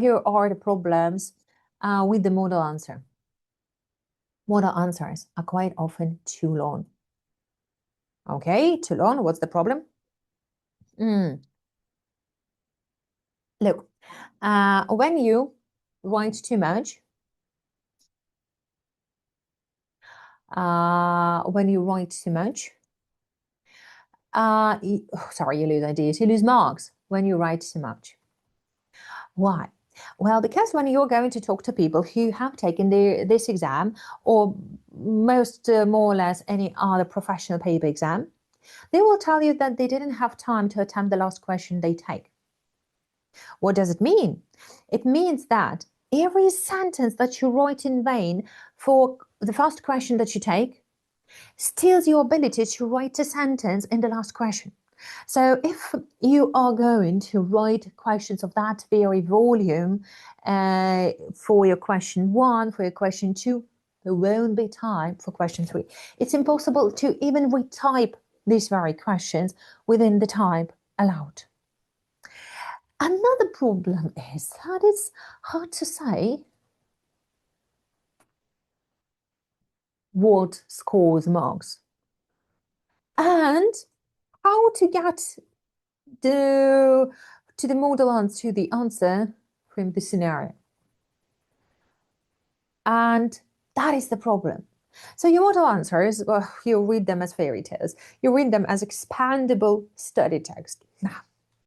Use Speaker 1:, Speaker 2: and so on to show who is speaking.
Speaker 1: here are the problems with the model answer. Model answers are quite often too long. Okay, too long. What's the problem? Look, when you write too much, you lose ideas, you lose marks when you write too much. Why? Well, because when you're going to talk to people who have taken this exam, or more or less any other professional paper exam, they will tell you that they didn't have time to attempt the last question they take. What does it mean? It means that every sentence that you write in vain for the first question that you take steals your ability to write a sentence in the last question. So if you are going to write questions of that very volume for your question 1, for your question 2, there won't be time for question 3. It's impossible to even retype these very questions within the time allowed. Another problem is that it's hard to say what scores marks and how to get to the model answer, to the answer from the scenario. And that is the problem. So your model answers, well, you read them as fairy tales. You read them as expandable study text. Now,